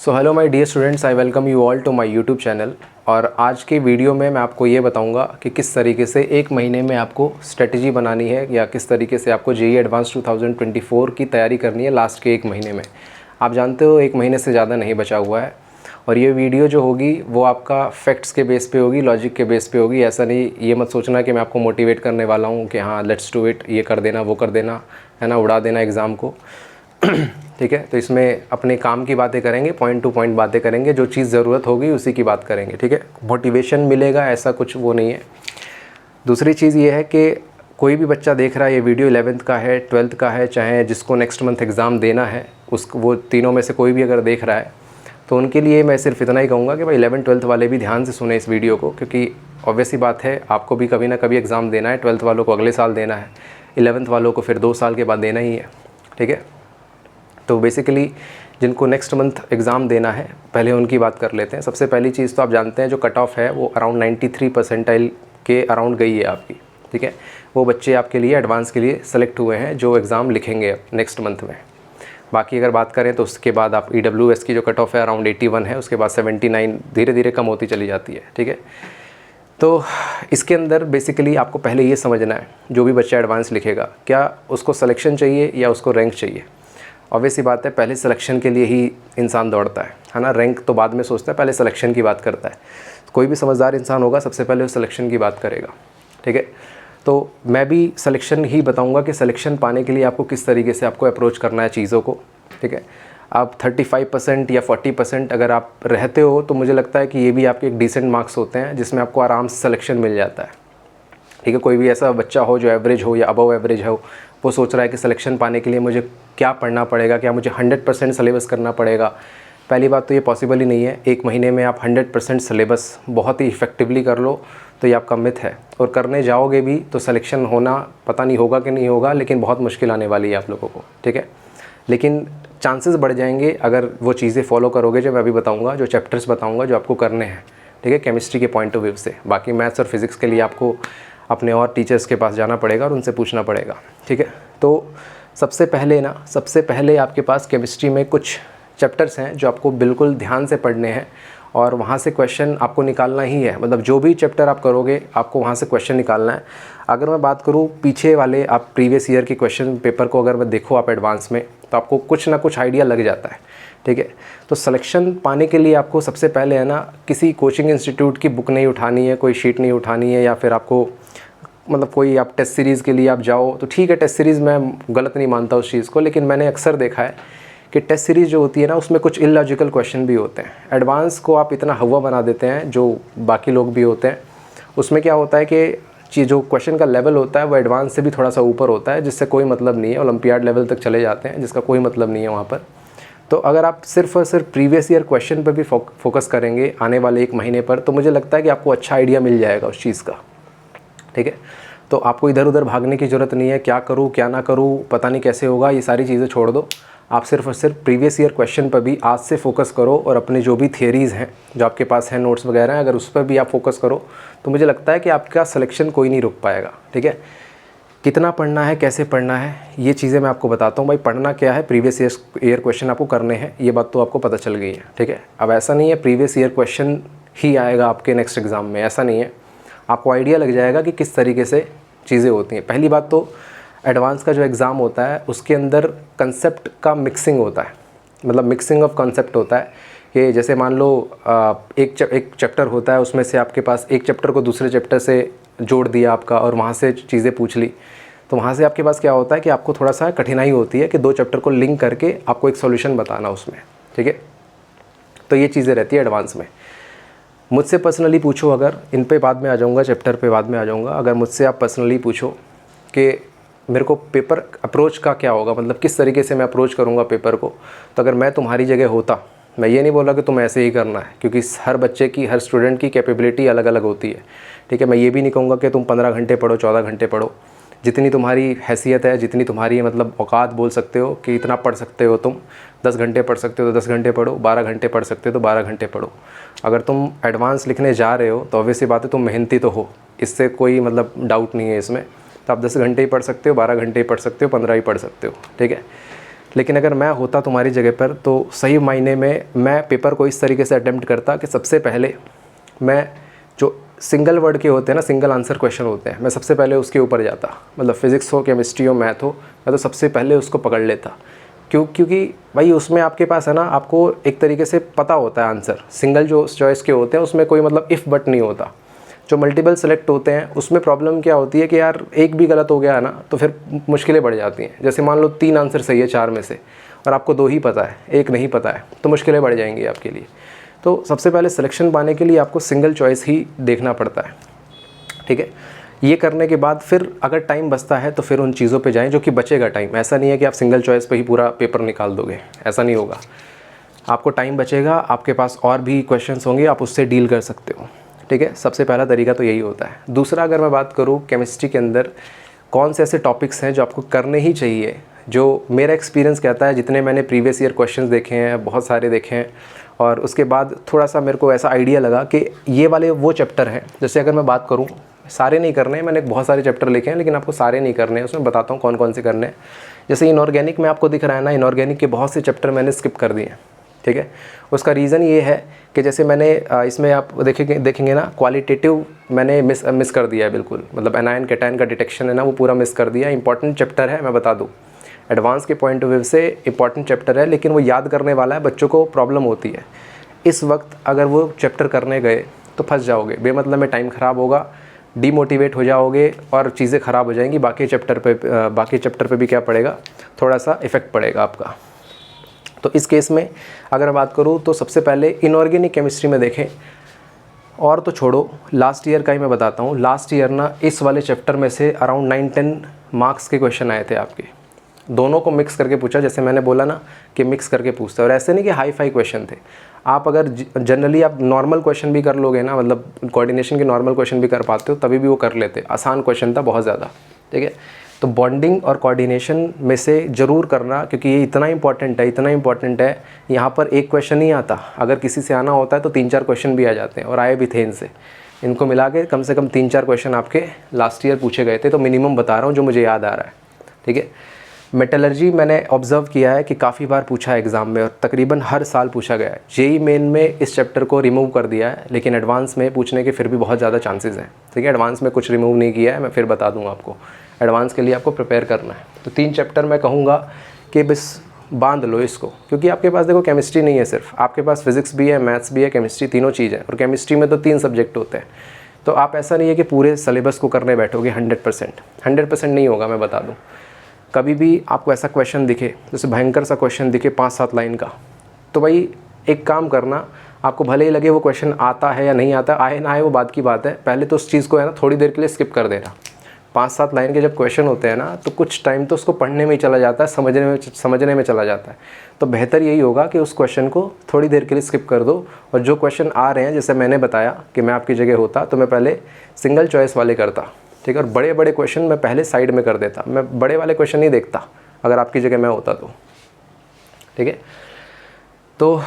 So hello my dear students, I welcome you all to my YouTube channel. और आज के video में मैं आपको ये बताऊंगा कि किस तरीके से एक महीने में आपको स्ट्रेटजी बनानी है या किस तरीके से आपको जेईई एडवांस 2024 की तैयारी करनी है लास्ट के एक महीने में। आप जानते हो एक महीने से ज़्यादा नहीं बचा हुआ है और ये वीडियो जो होगी वो आपका फैक्ट्स के बेस पे होगी, लॉजिक के बेस पे होगी। ऐसा नहीं, ये मत सोचना कि मैं आपको मोटिवेट करने वाला हूँ कि हाँ लेट्स डू इट, ये कर देना वो कर देना, है ना, उड़ा देना एग्ज़ाम को। ठीक है, तो इसमें अपने काम की बातें करेंगे, पॉइंट टू पॉइंट बातें करेंगे, जो चीज़ ज़रूरत होगी उसी की बात करेंगे। ठीक है, मोटिवेशन मिलेगा ऐसा कुछ वो नहीं है। दूसरी चीज़ ये है कि कोई भी बच्चा देख रहा है ये वीडियो, 11th का है, 12th का है, चाहे जिसको नेक्स्ट मंथ एग्ज़ाम देना है, वो तीनों में से कोई भी अगर देख रहा है तो उनके लिए मैं सिर्फ इतना ही कहूँगा कि भाई 11th-12th वाले भी ध्यान से सुने इस वीडियो को, क्योंकि ऑब्वियस ही बात है आपको भी कभी ना कभी एग्ज़ाम देना है। 12th वालों को अगले साल देना है, 11th वालों को फिर 2 साल के बाद देना ही है। ठीक है, तो बेसिकली जिनको नेक्स्ट मंथ एग्ज़ाम देना है पहले उनकी बात कर लेते हैं। सबसे पहली चीज़ तो आप जानते हैं जो कट ऑफ है वो अराउंड 93 परसेंटाइल के अराउंड गई है आपकी। ठीक है, वो बच्चे आपके लिए एडवांस के लिए सेलेक्ट हुए हैं जो एग्ज़ाम लिखेंगे नेक्स्ट मंथ में। बाकी अगर बात करें तो उसके बाद आप EWS की जो कट ऑफ है अराउंड 81 है, उसके बाद 79 धीरे धीरे कम होती चली जाती है। ठीक है, तो इसके अंदर बेसिकली आपको पहले ये समझना है जो भी बच्चा एडवांस लिखेगा क्या उसको सिलेक्शन चाहिए या उसको रैंक चाहिए। ऑब्वियस सी बात है पहले सिलेक्शन के लिए ही इंसान दौड़ता है ना, रैंक तो बाद में सोचता है, पहले सिलेक्शन की बात करता है। कोई भी समझदार इंसान होगा सबसे पहले वो सिलेक्शन की बात करेगा। ठीक है, तो मैं भी सिलेक्शन ही बताऊंगा कि सिलेक्शन पाने के लिए आपको किस तरीके से आपको अप्रोच करना है चीज़ों को। ठीक है, आप 35% या 40% अगर आप रहते हो तो मुझे लगता है कि ये भी आपके एक डिसेंट मार्क्स होते हैं जिसमें आपको आराम से सिलेक्शन मिल जाता है। ठीक है, कोई भी ऐसा बच्चा हो जो एवरेज हो या अबव एवरेज हो, वो सोच रहा है कि सिलेक्शन पाने के लिए मुझे क्या पढ़ना पड़ेगा, क्या मुझे 100% सिलेबस करना पड़ेगा। पहली बात तो ये पॉसिबल ही नहीं है। एक महीने में आप 100% सिलेबस बहुत ही इफ़ेक्टिवली कर लो तो ये आपका मिथ है, और करने जाओगे भी तो सिलेक्शन होना पता नहीं होगा कि नहीं होगा, लेकिन बहुत मुश्किल आने वाली है आप लोगों को। ठीक है, लेकिन चांसेस बढ़ जाएंगे अगर वो चीज़ें फॉलो करोगे जो मैं अभी बताऊँगा, जो चैप्टर्स बताऊँगा जो आपको करने हैं। ठीक है, केमिस्ट्री के पॉइंट ऑफ व्यू से। बाकी मैथ्स और फिज़िक्स के लिए आपको अपने और टीचर्स के पास जाना पड़ेगा और उनसे पूछना पड़ेगा। ठीक है, तो सबसे पहले आपके पास केमिस्ट्री में कुछ चैप्टर्स हैं जो आपको बिल्कुल ध्यान से पढ़ने हैं और वहाँ से क्वेश्चन आपको निकालना ही है। मतलब जो भी चैप्टर आप करोगे आपको वहाँ से क्वेश्चन निकालना है। अगर मैं बात करूँ पीछे वाले आप प्रीवियस ईयर के क्वेश्चन पेपर को अगर मैं देखो आप एडवांस में, तो आपको कुछ ना कुछ आइडिया लग जाता है। ठीक है, तो सिलेक्शन पाने के लिए आपको सबसे पहले है ना किसी कोचिंग इंस्टीट्यूट की बुक नहीं उठानी है, कोई शीट नहीं उठानी है, या फिर आपको मतलब कोई आप टेस्ट सीरीज़ के लिए आप जाओ तो ठीक है, टेस्ट सीरीज़ मैं गलत नहीं मानता उस चीज़ को, लेकिन मैंने अक्सर देखा है कि टेस्ट सीरीज़ जो होती है ना उसमें कुछ इलॉजिकल क्वेश्चन भी होते हैं। एडवांस को आप इतना हवा बना देते हैं जो बाकी लोग भी होते हैं। उसमें क्या होता है कि जो क्वेश्चन का लेवल होता है वो एडवांस से भी थोड़ा सा ऊपर होता है, जिससे कोई मतलब नहीं है। ओलंपियाड लेवल तक चले जाते हैं जिसका कोई मतलब नहीं है वहाँ पर। तो अगर आप सिर्फ और सिर्फ प्रीवियस ईयर क्वेश्चन पर भी फोकस करेंगे आने वाले एक महीने पर, तो मुझे लगता है कि आपको अच्छा आइडिया मिल जाएगा उस चीज़ का। ठीक है, तो आपको इधर उधर भागने की ज़रूरत नहीं है, क्या करूँ क्या ना करूँ पता नहीं कैसे होगा, ये सारी चीज़ें छोड़ दो। आप सिर्फ और सिर्फ प्रीवियस ईयर क्वेश्चन पर भी आज से फोकस करो और अपने जो भी थियरीज़ हैं जो आपके पास हैं, नोट्स वगैरह, अगर उस पर भी आप फोकस करो तो मुझे लगता है कि आपका सिलेक्शन कोई नहीं रुक पाएगा। ठीक है, कितना पढ़ना है, कैसे पढ़ना है, ये चीज़ें मैं आपको बताता हूँ। भाई पढ़ना क्या है, प्रीवियस ईयर क्वेश्चन आपको करने हैं, ये बात तो आपको पता चल गई है। ठीक है, अब ऐसा नहीं है प्रीवियस ईयर क्वेश्चन ही आएगा आपके नेक्स्ट एग्ज़ाम में, ऐसा नहीं है। आपको आइडिया लग जाएगा कि किस तरीके से चीज़ें होती हैं। पहली बात तो एडवांस का जो एग्ज़ाम होता है उसके अंदर कंसेप्ट का मिक्सिंग होता है, मतलब मिक्सिंग ऑफ कंसेप्ट होता है कि जैसे मान लो एक चैप्टर होता है, उसमें से आपके पास एक चैप्टर को दूसरे चैप्टर से जोड़ दिया आपका और वहाँ से चीज़ें पूछ ली, तो वहाँ से आपके पास क्या होता है कि आपको थोड़ा सा कठिनाई होती है कि 2 चैप्टर को लिंक करके आपको एक सॉल्यूशन बताना उसमें। ठीक है, तो ये चीज़ें रहती है एडवांस में। मुझसे पर्सनली पूछो, अगर इन पे बाद में आ जाऊँगा, चैप्टर पे बाद में आ जाऊँगा, अगर मुझसे आप पर्सनली पूछो कि मेरे को पेपर अप्रोच का क्या होगा, मतलब किस तरीके से मैं अप्रोच करूँगा पेपर को, तो अगर मैं तुम्हारी जगह होता, मैं ये नहीं बोला कि तुम ऐसे ही करना है, क्योंकि हर बच्चे की, हर स्टूडेंट की कैपेबिलिटी अलग अलग होती है। ठीक है, मैं ये भी नहीं कहूँगा कि तुम 15 घंटे पढ़ो, 14 घंटे पढ़ो। जितनी तुम्हारी हैसियत है, जितनी तुम्हारी मतलब औकात बोल सकते हो कि इतना पढ़ सकते हो तुम, 10 घंटे पढ़ सकते हो तो 10 घंटे पढ़ो, 12 घंटे पढ़ सकते हो तो 12 घंटे पढ़ो। अगर तुम एडवांस लिखने जा रहे हो तो ऑब्वियस सी बात है तुम मेहनती तो हो, इससे कोई मतलब डाउट नहीं है इसमें। तो आप 10 घंटे ही पढ़ सकते हो, 12 घंटे ही पढ़ सकते हो, 15 ही पढ़ सकते हो। ठीक है, लेकिन अगर मैं होता तुम्हारी जगह पर तो सही मायने में मैं पेपर को इस तरीके से अटेम्प्ट करता कि सबसे पहले मैं जो सिंगल वर्ड के होते हैं ना, सिंगल आंसर क्वेश्चन होते हैं, मैं सबसे पहले उसके ऊपर जाता। मतलब फिज़िक्स हो, केमिस्ट्री हो, मैथ हो, मैं तो सबसे पहले उसको पकड़ लेता। क्योंकि भाई उसमें आपके पास है ना, आपको एक तरीके से पता होता है आंसर। सिंगल जो चॉइस के होते हैं उसमें कोई मतलब इफ़ बट नहीं होता। जो मल्टीपल सेलेक्ट होते हैं उसमें प्रॉब्लम क्या होती है कि यार एक भी गलत हो गया है ना तो फिर मुश्किलें बढ़ जाती हैं। जैसे मान लो 3 आंसर सही है 4 में से और आपको 2 ही पता है, 1 नहीं पता है, तो मुश्किलें बढ़ जाएंगी आपके लिए। तो सबसे पहले सिलेक्शन पाने के लिए आपको सिंगल चॉइस ही देखना पड़ता है, ठीक है। ये करने के बाद फिर अगर टाइम बचता है तो फिर उन चीज़ों पे जाएं जो कि बचेगा टाइम। ऐसा नहीं है कि आप सिंगल चॉइस पे ही पूरा पेपर निकाल दोगे, ऐसा नहीं होगा। आपको टाइम बचेगा, आपके पास और भी क्वेश्चंस होंगे, आप उससे डील कर सकते हो, ठीक है। सबसे पहला तरीका तो यही होता है। दूसरा, अगर मैं बात करूँ केमिस्ट्री के अंदर कौन से ऐसे टॉपिक्स हैं जो आपको करने ही चाहिए, जो मेरा एक्सपीरियंस कहता है, जितने मैंने प्रीवियस ईयर क्वेश्चंस देखे हैं, बहुत सारे देखे हैं, और उसके बाद थोड़ा सा मेरे को ऐसा आइडिया लगा कि ये वाले वो चैप्टर हैं। जैसे अगर मैं बात करूँ, सारे नहीं करने हैं, मैंने बहुत सारे चैप्टर लिखे हैं लेकिन आपको सारे नहीं करने हैं, उसमें बताता हूँ कौन कौन से करने हैं। जैसे इनऑर्गेनिक में आपको दिख रहा है ना, इनऑर्गेनिक के बहुत से चैप्टर मैंने स्किप कर दिए हैं, ठीक है। उसका रीज़न ये है कि जैसे मैंने इसमें आप देखेंगे ना, क्वालिटेटिव मैंने मिस कर दिया है बिल्कुल। मतलब एनायन कैटायन का डिटेक्शन है ना, वो पूरा मिस कर दिया। इंपॉर्टेंट चैप्टर है, मैं बता दूँ, एडवांस के पॉइंट ऑफ व्यू से इंपॉर्टेंट चैप्टर है, लेकिन वो याद करने वाला है, बच्चों को प्रॉब्लम होती है। इस वक्त अगर वो चैप्टर करने गए तो फंस जाओगे, बेमतलब में टाइम ख़राब होगा, डीमोटिवेट हो जाओगे और चीज़ें ख़राब हो जाएंगी। बाकी चैप्टर पे भी क्या पड़ेगा, थोड़ा सा इफ़ेक्ट पड़ेगा आपका। तो इस केस में अगर मैं बात करूँ तो सबसे पहले इनऑर्गेनिक केमिस्ट्री में देखें, और तो छोड़ो, लास्ट ईयर का ही मैं बताता हूँ। लास्ट ईयर ना इस वाले चैप्टर में से अराउंड 9-10 मार्क्स के क्वेश्चन आए थे आपके। दोनों को मिक्स करके पूछा, जैसे मैंने बोला ना कि मिक्स करके पूछते हैं, और ऐसे नहीं कि हाई फाई क्वेश्चन थे। आप अगर जनरली आप नॉर्मल क्वेश्चन भी कर लोगे ना, मतलब कोऑर्डिनेशन के नॉर्मल क्वेश्चन भी कर पाते हो, तभी भी वो कर लेते। आसान क्वेश्चन था बहुत ज़्यादा, ठीक है। तो बॉन्डिंग और कोऑर्डिनेशन में से ज़रूर करना, क्योंकि ये इतना इंपॉर्टेंट है। यहाँ पर एक क्वेश्चन नहीं आता, अगर किसी से आना होता है तो 3-4 क्वेश्चन भी आ जाते हैं, और आए भी थे इनसे। इनको मिला के कम से कम 3-4 क्वेश्चन आपके लास्ट ईयर पूछे गए थे, तो मिनिमम बता रहा हूँ जो मुझे याद आ रहा है, ठीक है। मेटलर्जी मैंने ऑब्ज़र्व किया है कि काफ़ी बार पूछा है एग्ज़ाम में, और तकरीबन हर साल पूछा गया है। जेई मेन में इस चैप्टर को रिमूव कर दिया है, लेकिन एडवांस में पूछने के फिर भी बहुत ज़्यादा चांसेस हैं, ठीक है। एडवांस में कुछ रिमूव नहीं किया है, मैं फिर बता दूंगा आपको। एडवांस के लिए आपको प्रिपेयर करना है, तो 3 चैप्टर मैं कहूँगा कि बस बांध लो इसको, क्योंकि आपके पास देखो केमिस्ट्री नहीं है सिर्फ, आपके पास फिज़िक्स भी है, मैथ्स भी है, केमिस्ट्री, तीनों चीज़ है। और केमिस्ट्री में तो 3 सब्जेक्ट होते हैं, तो आप ऐसा नहीं है कि पूरे सिलेबस को करने बैठोगे 100% नहीं होगा। मैं बता दूँ, कभी भी आपको ऐसा क्वेश्चन दिखे, जैसे भयंकर सा क्वेश्चन दिखे 5-7 लाइन का, तो भाई एक काम करना, आपको भले ही लगे वो क्वेश्चन आता है या नहीं आता, आए ना आए वो बात की बात है, पहले तो उस चीज़ को है ना थोड़ी देर के लिए स्किप कर देना। 5-7 लाइन के जब क्वेश्चन होते हैं ना, तो कुछ टाइम तो उसको पढ़ने में ही चला जाता है, समझने में चला जाता है। तो बेहतर यही होगा कि उस क्वेश्चन को थोड़ी देर के लिए स्किप कर दो, और जो क्वेश्चन आ रहे हैं, जैसे मैंने बताया कि मैं आपकी जगह होता तो मैं पहले सिंगल चॉइस वाले करता, ठीक है। और बड़े बड़े क्वेश्चन मैं पहले साइड में कर देता, मैं बड़े वाले क्वेश्चन नहीं देखता अगर आपकी जगह मैं होता तो, ठीक है। तो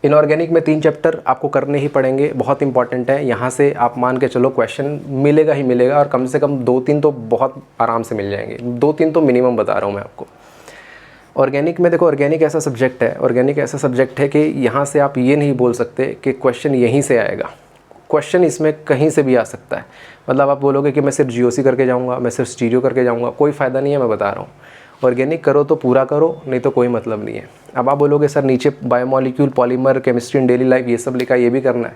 इनऑर्गेनिक में 3 चैप्टर आपको करने ही पड़ेंगे, बहुत इंपॉर्टेंट है। यहाँ से आप मान के चलो क्वेश्चन मिलेगा ही मिलेगा, और कम से कम 2-3 तो बहुत आराम से मिल जाएंगे, 2-3 तो मिनिमम बता रहा हूँ मैं आपको। ऑर्गेनिक में देखो, ऑर्गेनिक ऐसा सब्जेक्ट है कि यहाँ से आप ये नहीं बोल सकते कि क्वेश्चन यहीं से आएगा। क्वेश्चन इसमें कहीं से भी आ सकता है। मतलब आप बोलोगे कि मैं सिर्फ जीओसी करके जाऊँगा, मैं सिर्फ स्टीरियो करके जाऊँगा, कोई फ़ायदा नहीं है, मैं बता रहा हूँ। ऑर्गेनिक करो तो पूरा करो, नहीं तो कोई मतलब नहीं है। अब आप बोलोगे सर नीचे biomolecule, polymer, chemistry in daily life ये सब लिखा है, ये भी करना है,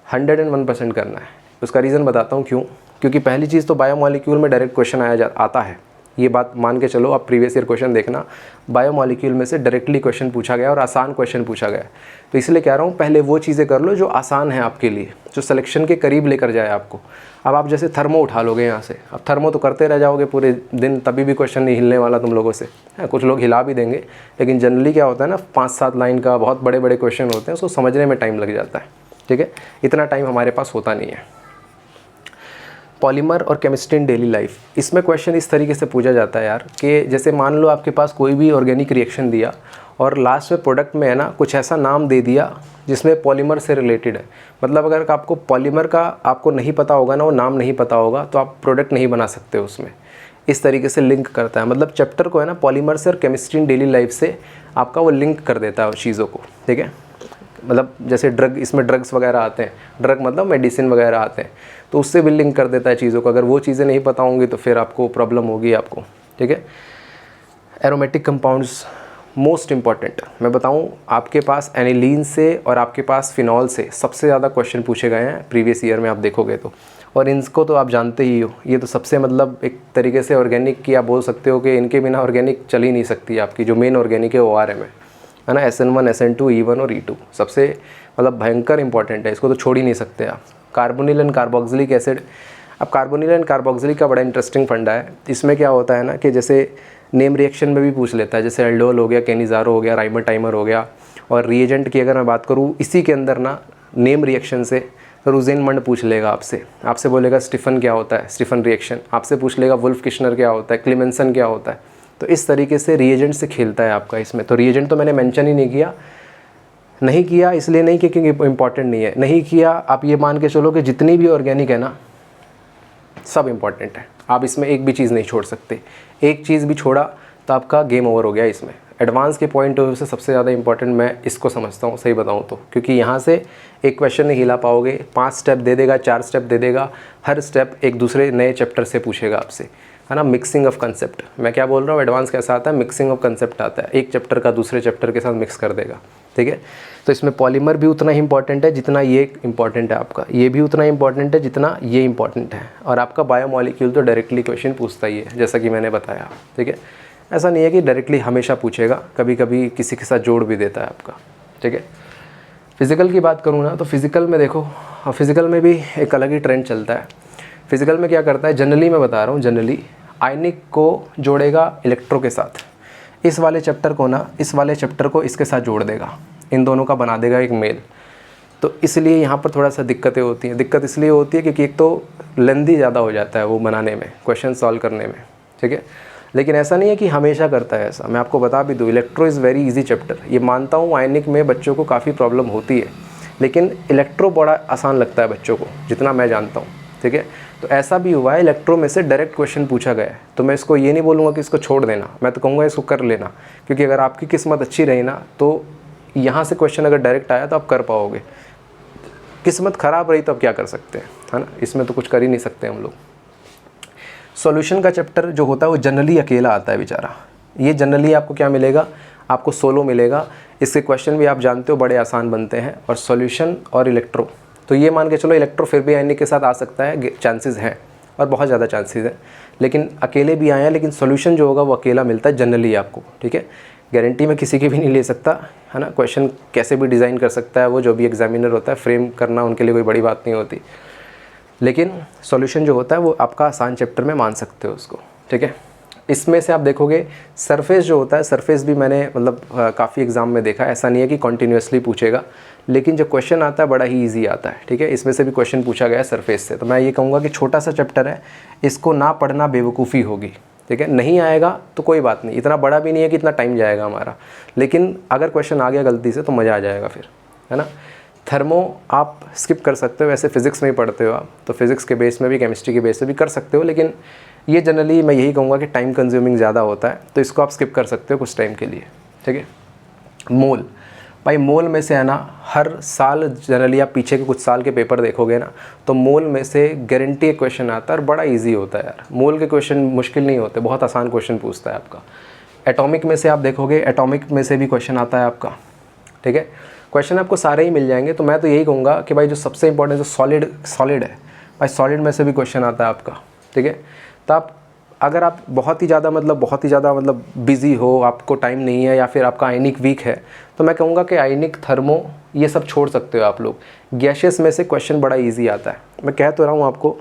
101% करना है। उसका रीज़न बताता हूँ क्यों। क्योंकि पहली चीज़ तो बायोमॉलिक्यूल में डायरेक्ट क्वेश्चन आता है, ये बात मान के चलो। आप प्रीवियस ईयर क्वेश्चन देखना, बायोमॉलिक्यूल में से डायरेक्टली क्वेश्चन पूछा गया और आसान क्वेश्चन पूछा गया। तो इसलिए कह रहा हूँ पहले वो चीज़ें कर लो जो आसान है आपके लिए, जो सिलेक्शन के करीब लेकर जाए आपको। अब आप जैसे थर्मो उठा लोगे यहाँ से, अब थर्मो तो करते रह जाओगे पूरे दिन, तभी भी क्वेश्चन नहीं हिलने वाला तुम लोगों से। कुछ लोग हिला भी देंगे, लेकिन जनरली क्या होता है ना, 5-7 लाइन का बहुत बड़े बड़े क्वेश्चन होते हैं, उसको समझने में टाइम लग जाता है, ठीक है। इतना टाइम हमारे पास होता नहीं है। पॉलीमर और केमिस्ट्री इन डेली लाइफ, इसमें क्वेश्चन इस तरीके से पूछा जाता है यार कि जैसे मान लो आपके पास कोई भी ऑर्गेनिक रिएक्शन दिया और लास्ट में प्रोडक्ट में है ना कुछ ऐसा नाम दे दिया जिसमें पॉलीमर से रिलेटेड है। मतलब अगर आपको पॉलीमर का आपको नहीं पता होगा ना, वो नाम नहीं पता होगा, तो आप प्रोडक्ट नहीं बना सकते उसमें। इस तरीके से लिंक करता है, मतलब चैप्टर को है ना पॉलीमर से और केमिस्ट्री इन डेली लाइफ से आपका वो लिंक कर देता है उस चीज़ों को, ठीक है। मतलब जैसे ड्रग, इसमें ड्रग्स वगैरह आते हैं, ड्रग मतलब मेडिसिन वगैरह आते हैं, तो उससे भी लिंक कर देता है चीज़ों को। अगर वो चीज़ें नहीं पता होंगी तो फिर आपको प्रॉब्लम होगी आपको, ठीक है। एरोमेटिक कंपाउंड्स मोस्ट इम्पॉर्टेंट, मैं बताऊं आपके पास एनिलीन से और आपके पास फिनॉल से सबसे ज़्यादा क्वेश्चन पूछे गए हैं प्रीवियस ईयर में, आप देखोगे तो। और इनको तो आप जानते ही हो, ये तो सबसे मतलब एक तरीके से ऑर्गेनिक की आप बोल सकते हो कि इनके बिना ऑर्गेनिक चल ही नहीं सकती आपकी। जो मेन ऑर्गेनिक है ORM है ना, SN1 SN2 E1 और E2 सबसे मतलब भयंकर इंपॉर्टेंट है, इसको तो छोड़ ही नहीं सकते आप। कार्बोनिल एंड कार्बोक्सिलिक एसिड, अब कार्बोनिल एंड कार्बोक्सिलिक का बड़ा इंटरेस्टिंग फंडा है। इसमें क्या होता है ना कि जैसे नेम रिएक्शन में भी पूछ लेता है, जैसे एल्डोल हो गया, केनिज़ारो हो गया, राइमर टाइमर हो गया। और रिएजेंट की अगर मैं बात करूँ, इसी के अंदर ना नेम रिएक्शन से रोजेनमंड पूछ लेगा आपसे बोलेगा स्टीफन क्या होता है, स्टीफन रिएक्शन। आपसे पूछ लेगा वुल्फ किश्नर क्या होता है, क्लेमेंसन क्या होता है। तो इस तरीके से रिएजेंट से खेलता है आपका इसमें। तो रिएजेंट तो मैंने मेंशन ही नहीं किया इसलिए नहीं क्योंकि इंपॉर्टेंट नहीं है, नहीं किया। आप ये मान के चलो कि जितनी भी ऑर्गेनिक है ना सब इंपॉर्टेंट है, आप इसमें एक भी चीज़ नहीं छोड़ सकते। एक चीज़ भी छोड़ा तो आपका गेम ओवर हो गया। इसमें एडवांस के पॉइंट ऑफ व्यू से सबसे ज़्यादा इंपॉर्टेंट मैं इसको समझता हूँ, सही बताऊँ तो, क्योंकि यहाँ से एक क्वेश्चन नहीं हिला पाओगे, 5 स्टेप दे देगा, 4 स्टेप दे देगा, हर स्टेप एक दूसरे नए चैप्टर से पूछेगा आपसे, है ना। मिक्सिंग ऑफ कंसेप्ट, मैं क्या बोल रहा हूँ, एडवांस कैसा आता है, मिक्सिंग ऑफ कंसेप्ट आता है, एक चैप्टर का दूसरे चैप्टर के साथ मिक्स कर देगा, ठीक है। तो इसमें पॉलीमर भी उतना ही इंपॉर्टेंट है जितना ये इंपॉर्टेंट है आपका, ये भी उतना इंपॉर्टेंट है जितना ये इंपॉर्टेंट है। और आपका बायोमॉलिक्यूल तो डायरेक्टली क्वेश्चन पूछता ही है, जैसा कि मैंने बताया, ठीक है। ऐसा नहीं है कि डायरेक्टली हमेशा पूछेगा, कभी कभी किसी के साथ जोड़ भी देता है आपका, ठीक है। फिज़िकल की बात करूँ ना तो फिज़िकल में देखो, फिज़िकल में भी एक अलग ही ट्रेंड चलता है। फिज़िकल में क्या करता है, जनरली मैं बता रहा हूँ, जनरली आयनिक को जोड़ेगा इलेक्ट्रो के साथ, इस वाले चैप्टर को इसके साथ जोड़ देगा, इन दोनों का बना देगा एक मेल। तो इसलिए यहाँ पर थोड़ा सा दिक्कतें होती हैं। दिक्कत इसलिए होती है क्योंकि एक तो लेंदी ज़्यादा हो जाता है वो बनाने में, क्वेश्चन सॉल्व करने में, ठीक है। लेकिन ऐसा नहीं है कि हमेशा करता है ऐसा, मैं आपको बता भी दूँ, electro is very easy chapter. ये मानता हूँ आयनिक में बच्चों को काफ़ी प्रॉब्लम होती है, लेकिन इलेक्ट्रो बड़ा आसान लगता है बच्चों को, जितना मैं जानता हूँ, ठीक है। तो ऐसा भी हुआ है, इलेक्ट्रो में से डायरेक्ट क्वेश्चन पूछा गया है, तो मैं इसको ये नहीं बोलूँगा कि इसको छोड़ देना, मैं तो कहूँगा इसको कर लेना, क्योंकि अगर आपकी किस्मत अच्छी रही ना तो यहाँ से क्वेश्चन अगर डायरेक्ट आया तो आप कर पाओगे। किस्मत ख़राब रही तो आप क्या कर सकते हैं, है ना, इसमें तो कुछ कर ही नहीं सकते हम लोग। सॉल्यूशन का चैप्टर जो होता है वो जनरली अकेला आता है बेचारा। ये जनरली आपको क्या मिलेगा, आपको सोलो मिलेगा। इसके क्वेश्चन भी आप जानते हो बड़े आसान बनते हैं। और सॉल्यूशन और इलेक्ट्रो, तो ये मान के चलो इलेक्ट्रो फिर भी आयनिक के साथ आ सकता है, चांसेस हैं और बहुत ज़्यादा चांसेस हैं, लेकिन अकेले भी आए हैं। लेकिन सॉल्यूशन जो होगा वो अकेला मिलता है जनरली आपको, ठीक है। गारंटी में किसी की भी नहीं ले सकता, है ना। क्वेश्चन कैसे भी डिज़ाइन कर सकता है वो जो भी एग्जामिनर होता है, फ्रेम करना उनके लिए कोई बड़ी बात नहीं होती। लेकिन सॉल्यूशन जो होता है वो आपका आसान चैप्टर में मान सकते हो उसको, ठीक है। इसमें से आप देखोगे सरफेस जो होता है, सरफेस भी मैंने मतलब काफ़ी एग्ज़ाम में देखा, ऐसा नहीं है कि कॉन्टीन्यूसली पूछेगा, लेकिन जो क्वेश्चन आता है बड़ा ही ईजी आता है, ठीक है। इसमें से भी क्वेश्चन पूछा गया है सरफेस से। तो मैं ये कहूँगा कि छोटा सा चैप्टर है, इसको ना पढ़ना बेवकूफ़ी होगी, ठीक है। नहीं आएगा तो कोई बात नहीं, इतना बड़ा भी नहीं है कि इतना टाइम जाएगा हमारा, लेकिन अगर क्वेश्चन आ गया गलती से तो मज़ा आ जाएगा फिर, है ना। थर्मो आप स्किप कर सकते हो, वैसे फिज़िक्स में ही पढ़ते हो आप, तो फिज़िक्स के बेस में भी, केमिस्ट्री के बेस में भी कर सकते हो, लेकिन ये जनरली मैं यही कहूँगा कि टाइम कंज्यूमिंग ज़्यादा होता है, तो इसको आप स्किप कर सकते हो कुछ टाइम के लिए, ठीक है। मोल, भाई मोल में से है ना, हर साल जनरली आप पीछे के कुछ साल के पेपर देखोगे ना तो मोल में से गारंटी एक क्वेश्चन आता है और बड़ा ईजी होता है यार। मोल के क्वेश्चन मुश्किल नहीं होते, बहुत आसान क्वेश्चन पूछता है आपका। एटॉमिक में से आप देखोगे, एटॉमिक में से भी क्वेश्चन आता है आपका, ठीक है। क्वेश्चन आपको सारे ही मिल जाएंगे। तो मैं तो यही कहूँगा कि भाई जो सबसे इंपॉर्टेंट जो सॉलिड है, भाई सॉलिड में से भी क्वेश्चन आता है आपका, ठीक है। तो आप अगर आप बहुत ही ज़्यादा मतलब बिज़ी हो, आपको टाइम नहीं है, या फिर आपका आयनिक वीक है, तो मैं कहूँगा कि आयनिक, थर्मो ये सब छोड़ सकते हो आप लोग। गैशियस में से क्वेश्चन बड़ा ईजी आता है। मैं कह तो रहा हूँ आपको,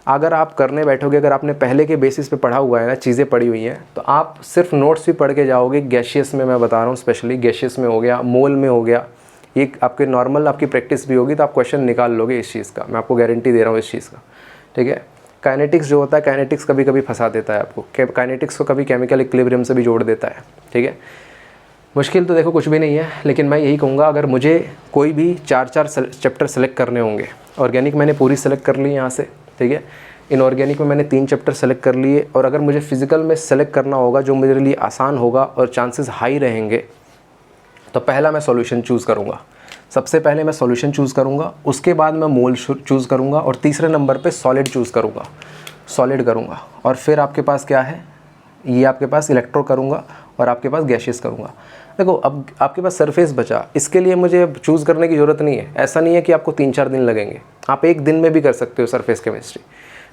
अगर आप करने बैठोगे, अगर आपने पहले के बेसिस पे पढ़ा हुआ है ना, चीज़ें पढ़ी हुई हैं, तो आप सिर्फ नोट्स भी पढ़ के जाओगे। गैशियस में मैं बता रहा हूँ, स्पेशली गैशियस में हो गया, मोल में हो गया, ये आपके नॉर्मल आपकी प्रैक्टिस भी होगी तो आप क्वेश्चन निकाल लोगे इस चीज़ का, मैं आपको गारंटी दे रहा हूँ इस चीज़ का, ठीक है। काइनेटिक्स जो होता है, काइनेटिक्स कभी कभी फंसा देता है आपको, काइनेटिक्स को कभी केमिकल इक्विलिब्रियम से भी जोड़ देता है, ठीक है। मुश्किल तो देखो कुछ भी नहीं है, लेकिन मैं यही कहूँगा अगर मुझे कोई भी 4 चैप्टर सेलेक्ट करने होंगे, ऑर्गेनिक मैंने पूरी सेलेक्ट कर ली यहाँ से, ठीक है। इनऑर्गेनिक में मैंने 3 चैप्टर सेलेक्ट कर लिए, और अगर मुझे फिज़िकल में सेलेक्ट करना होगा जो मेरे लिए आसान होगा और चांसेस हाई रहेंगे, तो पहला मैं सॉल्यूशन चूज़ करूँगा। सबसे पहले मैं सॉल्यूशन चूज़ करूँगा, उसके बाद मैं मोल चूज़ करूँगा, और तीसरे नंबर पे सॉलिड चूज़ करूँगा, सॉलिड करूँगा। और फिर आपके पास क्या है, ये आपके पास इलेक्ट्रो करूँगा और आपके पास गैशियस करूँगा। देखो अब आपके पास सरफेस बचा, इसके लिए मुझे चूज़ करने की ज़रूरत नहीं है। ऐसा नहीं है कि आपको 3-4 दिन लगेंगे, आप एक दिन में भी कर सकते हो सरफेस केमिस्ट्री।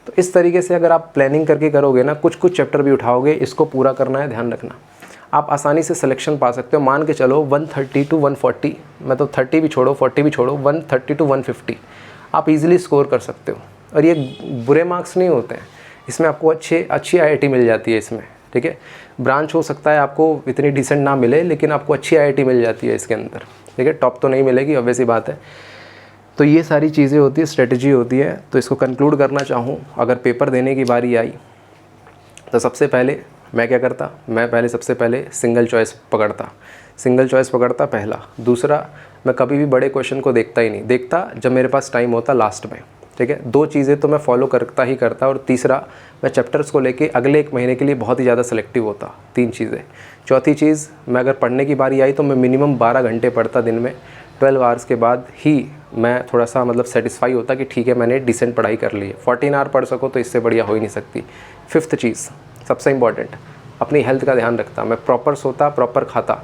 तो इस तरीके से अगर आप प्लानिंग करके करोगे ना, कुछ कुछ चैप्टर भी उठाओगे, इसको पूरा करना है, ध्यान रखना। आप आसानी से सिलेक्शन पा सकते हो। मान के चलो 130 to 140, मैं तो 30 भी छोड़ो 40 भी छोड़ो, 130 to 150 आप इजीली स्कोर कर सकते हो। और ये बुरे मार्क्स नहीं होते हैं, इसमें आपको अच्छी IIT मिल जाती है इसमें, ठीक है। ब्रांच हो सकता है आपको इतनी डिसेंट ना मिले, लेकिन आपको अच्छी IIT मिल जाती है इसके अंदर, ठीक है। टॉप तो नहीं मिलेगी, ऑब्वियस ही बात है। तो ये सारी चीज़ें होती है, स्ट्रेटजी होती है। तो इसको कंक्लूड करना चाहूँ, अगर पेपर देने की बारी आई तो सबसे पहले मैं क्या करता, मैं पहले सबसे पहले सिंगल चॉइस पकड़ता पहला। दूसरा, मैं कभी भी बड़े क्वेश्चन को देखता ही नहीं, देखता जब मेरे पास टाइम होता लास्ट में, ठीक है। 2 चीज़ें तो मैं फॉलो करता। और तीसरा, मैं चैप्टर्स को लेके अगले 1 महीने के लिए बहुत ही ज़्यादा सेलेक्टिव होता। 3 चीज़ें। चौथी चीज़, मैं अगर पढ़ने की बारी आई तो मैं मिनिमम 12 घंटे पढ़ता दिन में। 12 आवर्स के बाद ही मैं थोड़ा सा मतलब सेटिस्फाई होता कि ठीक है मैंने डिसेंट पढ़ाई कर ली है। 14 आवर पढ़ सको तो इससे बढ़िया हो ही नहीं सकती। 5th चीज़ सबसे इम्पॉर्टेंट, अपनी हेल्थ का ध्यान रखता। मैं प्रॉपर सोता, प्रॉपर खाता,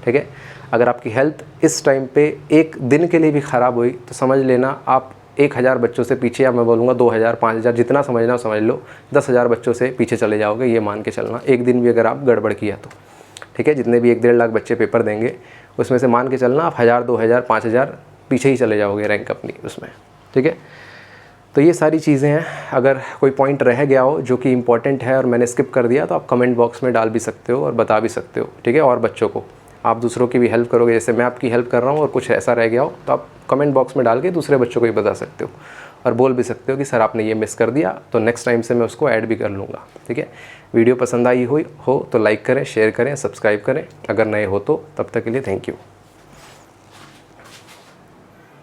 ठीक है। अगर आपकी हेल्थ इस टाइम पे एक दिन के लिए भी ख़राब हुई तो समझ लेना आप 1000 बच्चों से पीछे, या मैं बोलूँगा 2000 5000 जितना समझना हो समझ लो, 10,000 बच्चों से पीछे चले जाओगे, ये मान के चलना। एक दिन भी अगर आप गड़बड़ किया तो, ठीक है। जितने भी 1-1.5 लाख बच्चे पेपर देंगे उसमें से मान के चलना आप 1000 2000 5000 पीछे ही चले जाओगे रैंक अपनी उसमें, ठीक है। तो ये सारी चीज़ें हैं। अगर कोई पॉइंट रह गया हो जो कि इम्पॉर्टेंट है और मैंने स्किप कर दिया तो आप कमेंट बॉक्स में डाल भी सकते हो और बता भी सकते हो, ठीक है। और बच्चों को आप दूसरों की भी हेल्प करोगे, जैसे मैं आपकी हेल्प कर रहा हूँ, और कुछ ऐसा रह गया हो तो आप कमेंट बॉक्स में डाल के दूसरे बच्चों को भी बता सकते हो और बोल भी सकते हो कि सर आपने ये मिस कर दिया, तो नेक्स्ट टाइम से मैं उसको ऐड भी कर लूँगा, ठीक है। वीडियो पसंद आई हो तो लाइक करें, शेयर करें, सब्सक्राइब करें अगर नए हो तो। तब तक के लिए थैंक यू।